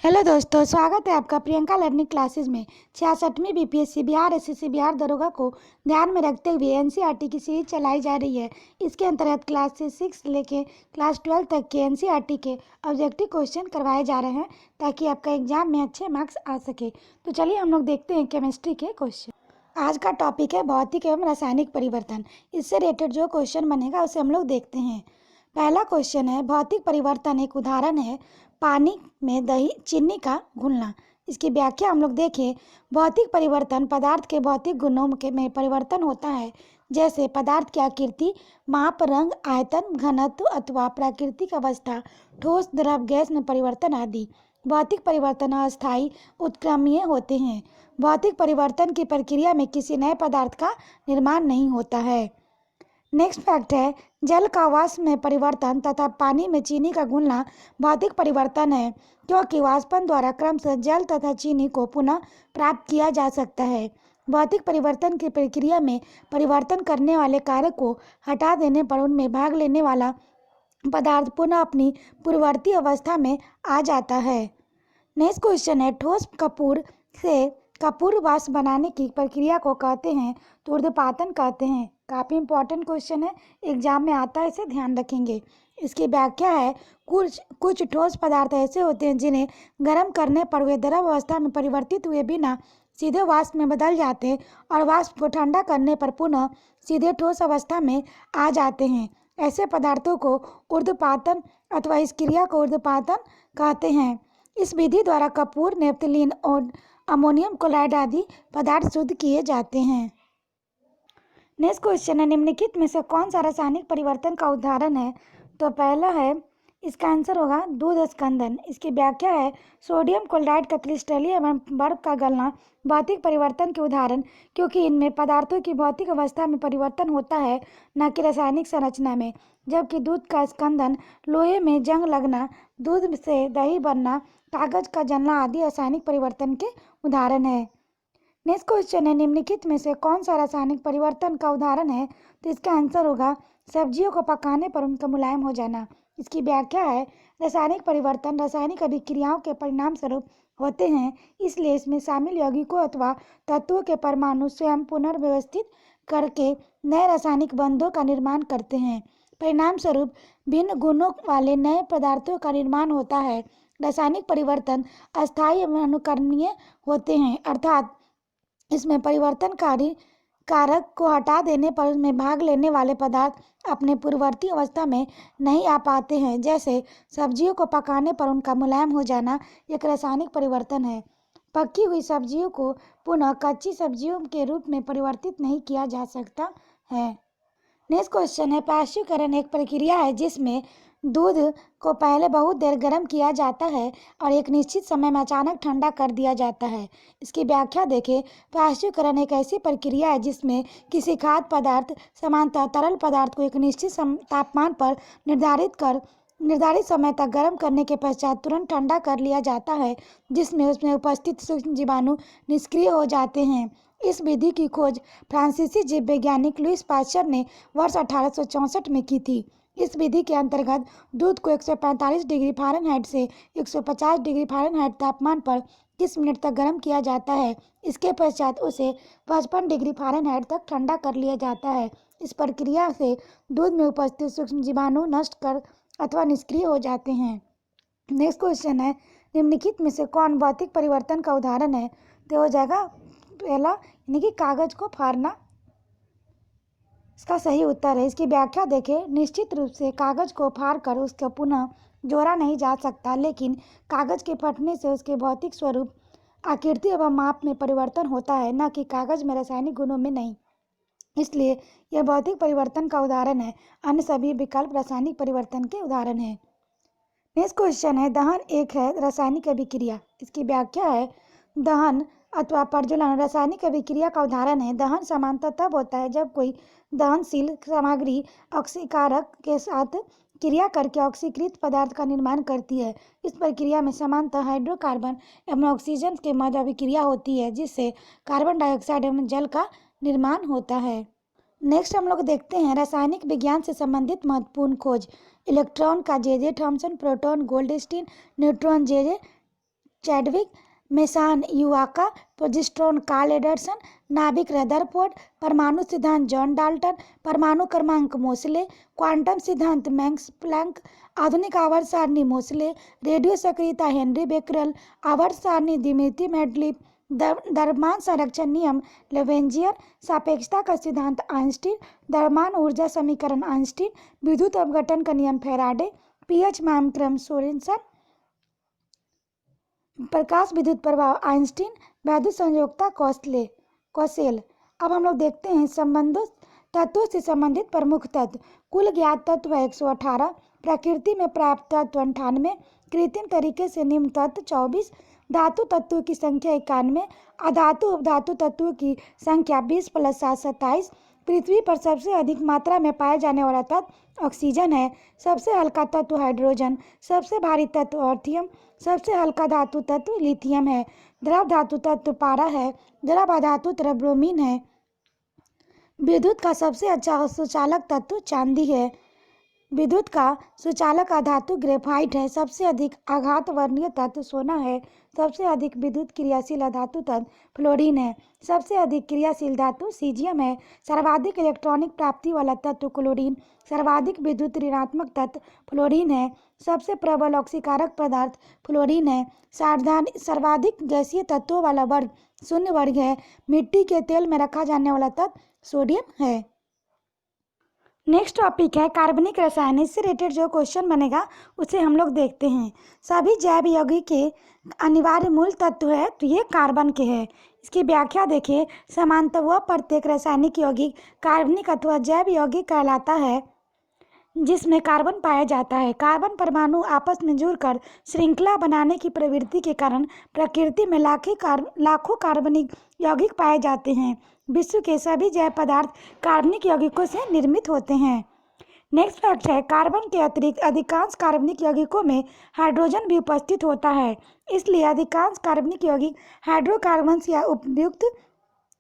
Hello दोस्तों, स्वागत है आपका प्रियंका लर्निंग क्लासेस में। 66वीं बीपीएससी बिहार एसएससी बिहार दरोगा को ध्यान में रखते हुए एनसीईआरटी की सीरीज चलाई जा रही है। इसके अंतर्गत क्लास 6 से लेके क्लास 12 तक के एनसीईआरटी के ऑब्जेक्टिव क्वेश्चन करवाए जा रहे हैं ताकि आपका एग्जाम में अच्छे मार्क्स आ सके। तो चलिए हम लोग देखते हैं केमिस्ट्री के क्वेश्चन। आज का टॉपिक है भौतिक एवं रासायनिक परिवर्तन। इससे रिलेटेड जो क्वेश्चन बनेगा उसे हम लोग देखते हैं। पहला क्वेश्चन है, भौतिक परिवर्तन एक उदाहरण है पानी में दही चीनी का घुलना। इसकी व्याख्या हम लोग देखें। भौतिक परिवर्तन पदार्थ के भौतिक गुणों में परिवर्तन होता है, जैसे पदार्थ की आकृति, माप, रंग, आयतन, घनत्व अथवा प्राकृतिक अवस्था, ठोस, द्रव, गैस में परिवर्तन आदि। भौतिक परिवर्तन अस्थायी उत्क्रमणीय होते हैं। भौतिक परिवर्तन की प्रक्रिया में किसी नए पदार्थ का निर्माण नहीं होता है। नेक्स्ट फैक्ट है, जल का वाष्प में परिवर्तन तथा पानी में चीनी का घुलना भौतिक परिवर्तन है, क्योंकि वाष्पन द्वारा क्रमशः जल तथा चीनी को पुनः प्राप्त किया जा सकता है। भौतिक परिवर्तन की प्रक्रिया में परिवर्तन करने वाले कारक को हटा देने पर उनमें भाग लेने वाला पदार्थ पुनः अपनी पूर्ववर्ती अवस्था में आ जाता है। नेक्स्ट क्वेश्चन है, ठोस कपूर से कपूर वाष्प बनाने की प्रक्रिया को कहते हैं तो ऊर्ध्वपातन कहते हैं। काफ़ी इंपॉर्टेंट क्वेश्चन है, एग्जाम में आता है, इसे ध्यान रखेंगे। इसकी व्याख्या है, कुछ ठोस पदार्थ ऐसे होते हैं जिन्हें गर्म करने पर वे द्रव अवस्था में परिवर्तित हुए बिना सीधे वाष्प में बदल जाते हैं और वाष्प को ठंडा करने पर पुनः सीधे ठोस अवस्था में आ जाते हैं। ऐसे पदार्थों को ऊर्ध्वपातन अथवा इस क्रिया को ऊर्ध्वपातन कहते हैं। इस विधि द्वारा कपूर, नेफ्थलीन और अमोनियम क्लोराइड आदि पदार्थ शुद्ध किए जाते हैं। नेक्स्ट क्वेश्चन है, निम्नलिखित में से कौन सा रासायनिक परिवर्तन का उदाहरण है? तो पहला है, इसका आंसर होगा दूध स्कंदन। इसकी व्याख्या है, सोडियम क्लोराइड का क्रिस्टलीय एवं बर्फ का गलना भौतिक परिवर्तन के उदाहरण, क्योंकि इनमें पदार्थों की भौतिक अवस्था में परिवर्तन होता है, न कि रासायनिक संरचना में। जबकि दूध का स्कंदन, लोहे में जंग लगना, दूध से दही बनना, कागज का जलना आदि रासायनिक परिवर्तन के उदाहरण है। नेक्स्ट क्वेश्चन है, निम्नलिखित में से कौन सा रासायनिक परिवर्तन का उदाहरण है? तो इसका आंसर होगा सब्जियों को पकाने पर उनका मुलायम हो जाना। इसकी व्याख्या है, रासायनिक परिवर्तन रासायनिक अभिक्रियाओं के परिणाम स्वरूप होते हैं, इसलिए इसमें शामिल यौगिकों अथवा तत्वों के परमाणु स्वयं पुनर्व्यवस्थित करके नए रासायनिक बंधों का निर्माण करते हैं। परिणाम स्वरूप भिन्न गुणों वाले नए पदार्थों का निर्माण होता है। रासायनिक परिवर्तन अस्थायी एवं अनुकरणीय होते हैं, अर्थात इसमें परिवर्तनकारी कारक को हटा देने पर उसमें भाग लेने वाले पदार्थ अपने पूर्ववर्ती अवस्था में नहीं आ पाते हैं। जैसे सब्जियों को पकाने पर उनका मुलायम हो जाना एक रासायनिक परिवर्तन है। पकी हुई सब्जियों को पुनः कच्ची सब्जियों के रूप में परिवर्तित नहीं किया जा सकता है। नेक्स्ट क्वेश्चन है, पाश्चुकरण एक प्रक्रिया है जिसमें दूध को पहले बहुत देर गर्म किया जाता है और एक निश्चित समय में अचानक ठंडा कर दिया जाता है। इसकी व्याख्या देखें। पाश्चुकरण एक ऐसी प्रक्रिया है जिसमें किसी खाद्य पदार्थ, सामान्यतः तरल पदार्थ को एक निश्चित तापमान पर निर्धारित समय तक गर्म करने के पश्चात तुरंत ठंडा कर लिया जाता है, जिसमें उसमें उपस्थित सूक्ष्म जीवाणु निष्क्रिय हो जाते हैं। इस विधि की खोज फ्रांसीसी जीव वैज्ञानिक लुईस पाश्चर ने वर्ष 1864 में की थी। इस विधि के अंतर्गत दूध को 145 डिग्री फ़ारेनहाइट से 150 डिग्री फ़ारेनहाइट तापमान पर 30 मिनट तक गर्म किया जाता है। इसके पश्चात उसे 55 डिग्री फ़ारेनहाइट तक ठंडा कर लिया जाता है। इस प्रक्रिया से दूध में उपस्थित सूक्ष्म जीवाणु नष्ट कर अथवा निष्क्रिय हो जाते हैं। नेक्स्ट क्वेश्चन है, निम्नलिखित में से कौन भौतिक परिवर्तन का उदाहरण है? तो हो जाएगा पहला, यानी कि कागज को फाड़ना इसका सही उत्तर है। इसकी व्याख्या देखें। निश्चित रूप से कागज को फाड़कर उसको पुनः जोड़ा नहीं जा सकता, लेकिन कागज के फटने से उसके भौतिक स्वरूप, आकृति एवं माप में परिवर्तन होता है, न कि कागज में रासायनिक गुणों में नहीं। इसलिए यह भौतिक परिवर्तन का उदाहरण है। अन्य सभी विकल्प रासायनिक परिवर्तन के उदाहरण हैं। नेक्स्ट क्वेश्चन है, दहन एक है रासायनिक अभिक्रिया। इसकी व्याख्या है, दहन अथवा प्रज्वलन रासायनिक अभिक्रिया का उदाहरण है। दहन सामान्यतः तब होता है जब कोई दहनशील सामग्री ऑक्सीकारक के साथ क्रिया करके ऑक्सीकृत पदार्थ का निर्माण करती है। इस प्रक्रिया में सामान्यतः हाइड्रोकार्बन एवं ऑक्सीजन के मध्य अभिक्रिया होती है, जिससे कार्बन डाइऑक्साइड एवं जल का निर्माण होता है। नेक्स्ट हम लोग देखते हैं रासायनिक विज्ञान से संबंधित महत्वपूर्ण खोज। इलेक्ट्रॉन का J J Thomson, proton Goldstein, neutron J J Chadwick, meson Yukawa, प्रोजेस्ट्रॉन कार्ल एंडरसन, नाभिक रदरफोर्ड, परमाणु सिद्धांत जॉन डाल्टन, परमाणु क्रमांक मोसले, क्वांटम सिद्धांत मैक्स प्लैंक, आधुनिक आवर्त सारणी मोसले, रेडियो सक्रियता हेनरी बेकरल, आवर्त सारणी दिमित्री मेंडलीफ, द्रव्यमान संरक्षण नियम लेवेंजियर, सापेक्षता का सिद्धांत आइंस्टीन, द्रव्यमान ऊर्जा समीकरण आइंस्टीन, विद्युत अपघटन का नियम फैराडे, पीएच मानक्रम सोरेनसन, प्रकाश विद्युत प्रभाव आइंस्टीन, वैद्युत संयोजकता कौशल। अब हम लोग देखते हैं संबंधित तत्वों से संबंधित प्रमुख तत्व। कुल ज्ञात तत्व 118, प्रकृति में प्राप्त तत्व 98, कृत्रिम तरीके से निम्न तत्व 24, धातु तत्वों की संख्या 91, अधातु उपधातु तत्वों की संख्या 20 + 7 27। पृथ्वी पर सबसे अधिक मात्रा में पाया जाने वाला तत्व ऑक्सीजन है। सबसे हल्का तत्व हाइड्रोजन, सबसे भारी तत्व ऑर्थियम, सबसे हल्का धातु तत्व लिथियम है। द्रव धातु तत्व पारा है, द्रव अधातु तत्व ब्रोमीन है। विद्युत का सबसे अच्छा सुचालक तत्व चांदी है। विद्युत का सुचालक अधातु ग्रेफाइट है। सबसे अधिक आघात वर्णीय तत्व सोना है। सबसे अधिक विद्युत क्रियाशील अधातु तत्व फ्लोरीन है। सबसे अधिक क्रियाशील धातु सीजियम है। सर्वाधिक इलेक्ट्रॉनिक प्राप्ति वाला तत्व क्लोरीन, सर्वाधिक विद्युत ऋणात्मक तत्व फ्लोरीन है। सबसे प्रबल ऑक्सीकारक पदार्थ फ्लोरीन है। सर्वाधिक गैसीय तत्वों वाला वर्ग शून्य वर्ग है। मिट्टी के तेल में रखा जाने वाला तत्व सोडियम है। नेक्स्ट टॉपिक है कार्बनिक रसायन। इससे रिलेटेड जो क्वेश्चन बनेगा उसे हम लोग देखते हैं। सभी जैव यौगिक के अनिवार्य मूल तत्व है तो ये कार्बन के हैं। इसकी व्याख्या देखिए। समानतः वह प्रत्येक रासायनिक यौगिक कार्बनिक अथवा जैव यौगिक कहलाता है जिसमें कार्बन पाया जाता है। कार्बन परमाणु आपस में जुड़कर श्रृंखला बनाने की प्रवृत्ति के कारण प्रकृति में लाखों कार्बनिक यौगिक पाए जाते हैं। विश्व के सभी जैव पदार्थ कार्बनिक यौगिकों से निर्मित होते हैं। नेक्स्ट फैक्ट है कार्बन के अतिरिक्त अधिकांश कार्बनिक यौगिकों में हाइड्रोजन भी उपस्थित होता है। इसलिए अधिकांश कार्बनिक यौगिक हाइड्रोकार्बन्स या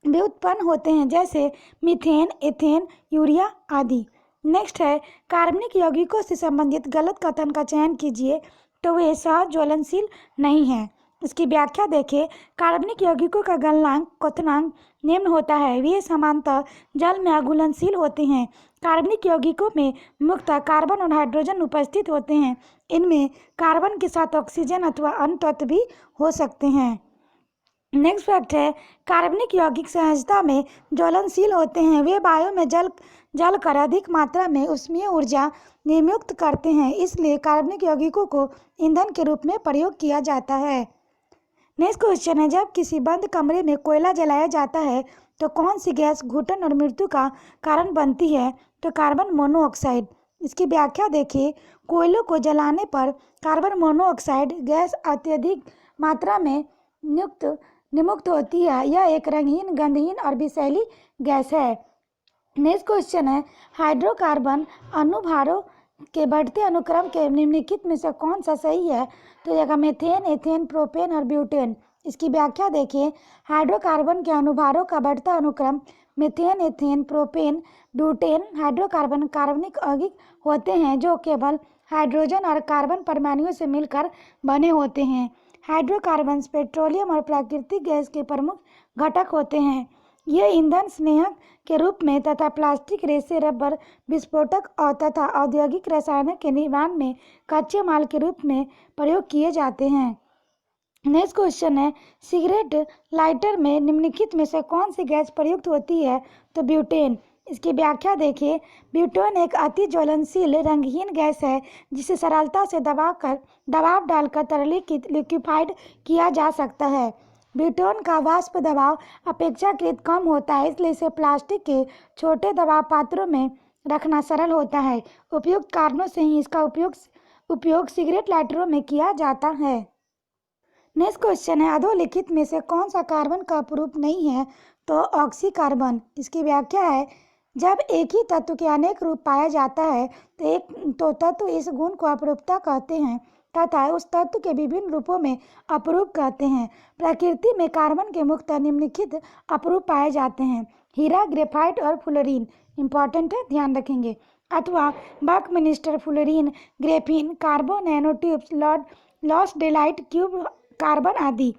व्युत्पन्न होते हैं जैसे मीथेन, एथेन, यूरिया आदि। नेक्स्ट है कार्बनिक यौगिकों से संबंधित गलत कथन का चयन कीजिए तो वे सहज ज्वलनशील नहीं है। इसकी व्याख्या देखें। कार्बनिक यौगिकों का गलनांक क्वथनांक निम्न होता है। वे सामान्यतः जल में अघुलनशील होते हैं। कार्बनिक यौगिकों में मुख्यतः कार्बन और हाइड्रोजन उपस्थित होते हैं। इनमें कार्बन के साथ ऑक्सीजन अथवा अन्य तत्व भी हो सकते हैं। नेक्स्ट फैक्ट है कार्बनिक यौगिक सहजता में ज्वलनशील होते हैं। वे वायु में जलकर अधिक मात्रा में ऊष्मीय ऊर्जा निर्मुक्त करते हैं। इसलिए कार्बनिक यौगिकों को ईंधन के रूप में प्रयोग किया जाता है। नेक्स्ट क्वेश्चन है जब किसी बंद कमरे में कोयला जलाया जाता है तो कौन सी गैस घुटन और मृत्यु का कारण बनती है तो कार्बन मोनोऑक्साइड। इसकी व्याख्या देखिए। कोयलों को जलाने पर कार्बन मोनोऑक्साइड गैस अत्यधिक मात्रा में निमुक्त होती है। यह एक रंगहीन, गंधहीन और विषैली गैस है। नेक्स्ट क्वेश्चन है हाइड्रोकार्बन अनुभारों के बढ़ते अनुक्रम के निम्नलिखित में से कौन सा सही है तो यह मीथेन, एथेन, प्रोपेन और ब्यूटेन। इसकी व्याख्या देखिए। हाइड्रोकार्बन के अनुभारों का बढ़ता अनुक्रम methane, ethane, propane, butane hydrocarbon कार्बनिक यौगिक होते हैं जो केवल हाइड्रोजन और कार्बन परमाणुओं से मिलकर बने होते हैं। हाइड्रोकार्बन पेट्रोलियम और प्राकृतिक गैस के प्रमुख घटक होते हैं। ये ईंधन, स्नेहक के रूप में तथा प्लास्टिक, रेसे, रबर, विस्फोटक और तथा औद्योगिक रसायनों के निर्माण में कच्चे माल के रूप में प्रयोग किए जाते हैं। नेक्स्ट क्वेश्चन है सिगरेट लाइटर में निम्नलिखित में से कौन सी गैस प्रयुक्त होती है तो ब्यूटेन। इसकी व्याख्या देखिए। ब्यूटेन एक अति ज्वलनशील रंगहीन गैस है जिसे सरलता से दबाव डालकर तरलीकृत लिक्विफाइड किया जा सकता है। ब्यूटेन का वाष्प दबाव अपेक्षाकृत कम होता है इसलिए इसे प्लास्टिक के छोटे दबाव पात्रों में रखना सरल होता है। उपयुक्त कारणों से ही इसका उपयोग सिगरेट लाइटरों में किया जाता है। नेक्स्ट क्वेश्चन है अधोलिखित में से कौन सा कार्बन का अपरूप नहीं है तो ऑक्सीकार्बन। इसकी व्याख्या है जब एक ही तत्व के अनेक रूप पाया जाता है तो तत्व इस गुण को अपरूपता कहते हैं तथा उस तत्व के विभिन्न रूपों में अपरूप कहते हैं। प्रकृति में कार्बन के मुख्यतः निम्नलिखित अपरूप पाए जाते हैं। हीरा, ग्रेफाइट और फ्लोरीन। इंपॉर्टेंट है, ध्यान रखेंगे। अथवा Buckminster, fullerene, graphene, carbon nanotubes, lonsdaleite, cube carbon आदि।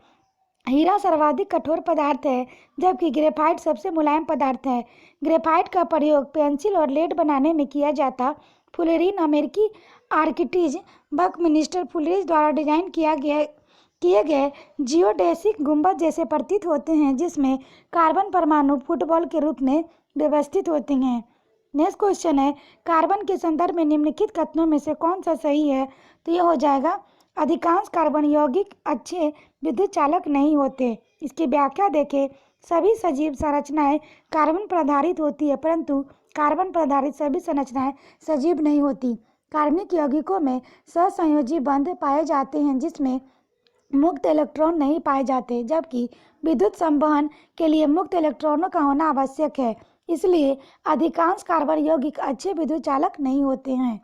हीरा सर्वाधिक कठोर पदार्थ है, जबकि ग्रेफाइट सबसे मुलायम पदार्थ है। ग्रेफाइट का प्रयोग पेंसिल और लेड बनाने में किया जाता। फुलेरीन अमेरिकी आर्किटेक्ट बकमिंस्टर फुलरिज द्वारा डिजाइन किए गए जियोडेसिक गुंबद जैसे प्रतीत होते हैं, जिसमें कार्बन परमाणु फुटबॉल के रूप में व्यवस्थित होते हैं। नेक्स्ट क्वेश्चन है, कार्बन के संदर्भ में निम्नलिखित कथनों में से कौन सा सही है? तो ये हो जाएगा, अधिकांश कार्बन यौगिक अच्छे विद्युत चालक नहीं होते। इसकी व्याख्या देखें, सभी सजीव संरचनाएं कार्बन पर आधारित होती है, परंतु कार्बन पर आधारित सभी संरचनाएं सजीव नहीं होती। कार्बनिक यौगिकों में सहसंयोजी बंध पाए जाते हैं, जिसमें मुक्त इलेक्ट्रॉन नहीं पाए जाते, जबकि विद्युत संवहन के लिए मुक्त इलेक्ट्रॉनों का होना आवश्यक है। इसलिए अधिकांश कार्बन यौगिक अच्छे विद्युत चालक नहीं होते हैं।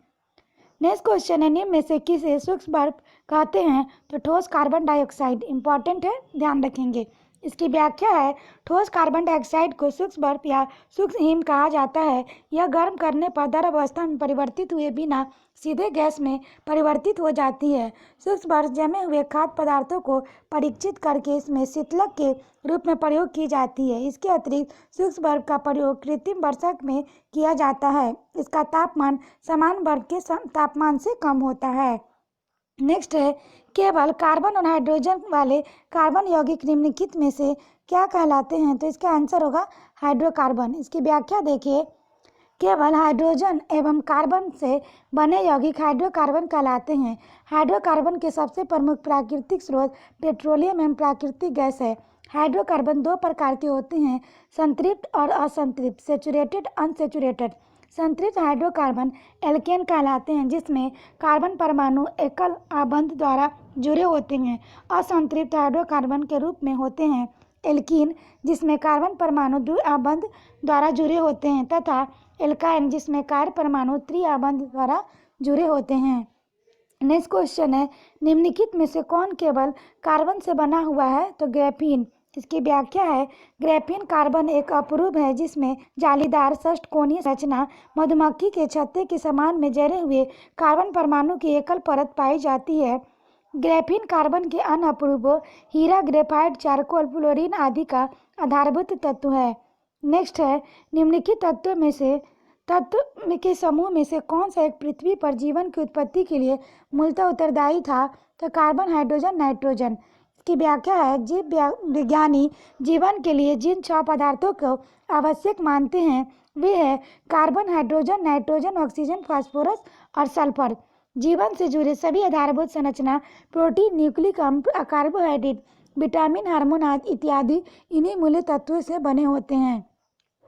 नेक्स्ट क्वेश्चन है, निम्न में से किसे सूक्ष्म बर्फ कहते हैं? तो ठोस कार्बन डाइऑक्साइड। इंपॉर्टेंट है, ध्यान रखेंगे। इसकी व्याख्या है, ठोस कार्बन डाइऑक्साइड को सूक्ष्म बर्फ या सूक्ष्म हिम कहा जाता है। यह गर्म करने पर द्रव अवस्था में परिवर्तित हुए बिना सीधे गैस में परिवर्तित हो जाती है। सूक्ष्म बर्फ जमे हुए खाद्य पदार्थों को परीक्षित करके इसमें शीतलक के रूप में प्रयोग की जाती है। इसके अतिरिक्त सूक्ष्म बर्फ का प्रयोग कृत्रिम वर्षा में किया जाता है। इसका तापमान सामान्य बर्फ के तापमान से कम होता है। नेक्स्ट है, केवल कार्बन और हाइड्रोजन वाले कार्बन यौगिक निम्नलिखित में से क्या कहलाते हैं? तो इसका आंसर होगा हाइड्रोकार्बन। इसकी व्याख्या देखिए, केवल हाइड्रोजन एवं कार्बन से बने यौगिक हाइड्रोकार्बन कहलाते हैं। हाइड्रोकार्बन के सबसे प्रमुख प्राकृतिक स्रोत पेट्रोलियम एवं प्राकृतिक गैस है। हाइड्रोकार्बन दो प्रकार के होते हैं, संतृप्त और असंतृप्त, सेचुरेटेड अनसेचुरेटेड। संतृप्त हाइड्रोकार्बन एल्केन कहलाते हैं, जिसमें कार्बन परमाणु एकल आबंध द्वारा जुड़े होते हैं। असंतृप्त हाइड्रोकार्बन के रूप में होते हैं एल्कीन, जिसमें कार्बन परमाणु द्वि आबंध द्वारा जुड़े होते हैं, तथा एल्काइन, जिसमें कार्बन परमाणु त्रि आबंध द्वारा जुड़े होते हैं। नेक्स्ट क्वेश्चन है, निम्नलिखित में से कौन केवल कार्बन से बना हुआ है? तो ग्रेफीन। इसकी व्याख्या है, ग्रेफीन कार्बन एक अपरूप है, जिसमें जालीदार षष्ठकोणीय रचना मधुमक्खी के छत्ते के समान में जड़े हुए कार्बन परमाणु की एकल परत पाई जाती है। ग्रेफीन कार्बन के अन्य अपरूपों हीरा, ग्रेफाइट, चारकोल, फ्लोरीन आदि का आधारभूत तत्व है। नेक्स्ट है, निम्नलिखित तत्व के समूह में से कौन सा एक पृथ्वी पर जीवन की उत्पत्ति के लिए मूलतः उत्तरदायी था? तो कार्बन, हाइड्रोजन, नाइट्रोजन। की व्याख्या है, जीव विज्ञानी जीवन के लिए जिन 6 पदार्थों को आवश्यक मानते हैं वे हैं carbon, hydrogen, nitrogen, oxygen, phosphorus और सल्फर। जीवन से जुड़े सभी आधारभूत संरचना प्रोटीन, न्यूक्लिक अम्ल, कार्बोहाइड्रेट, विटामिन, हार्मोन इत्यादि इन्हीं मूल्य तत्वों से बने होते हैं।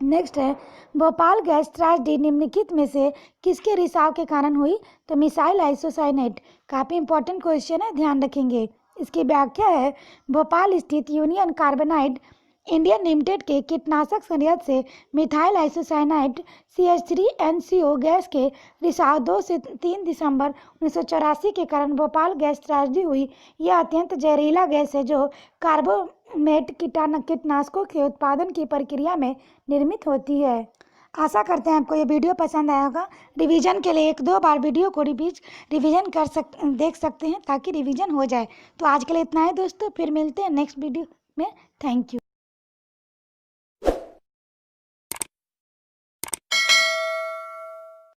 नेक्स्ट है, भोपाल गैस त्रासदी निम्नलिखित में से किसके रिसाव के कारण हुई? तो मिसाइल आइसोसाइनेट। काफ़ी इंपॉर्टेंट क्वेश्चन है, ध्यान रखेंगे। इसकी व्याख्या है, भोपाल स्थित यूनियन कार्बाइड इंडियन लिमिटेड के कीटनाशक संयंत्र से मिथाइल आइसोसाइनाइड CH3NCO गैस के रिसाव 2 से 3 दिसंबर 1984 के कारण भोपाल गैस त्रासदी हुई। यह अत्यंत जहरीला गैस है जो कार्बोमेट कीटनाशकों के उत्पादन की प्रक्रिया में निर्मित होती है। आशा करते हैं आपको ये वीडियो पसंद आया होगा। रिवीजन के लिए 1-2 बार वीडियो को रिवीजन देख सकते हैं ताकि रिवीजन हो जाए। तो आज के लिए इतना है दोस्तों, फिर मिलते हैं नेक्स्ट वीडियो में। Thank you.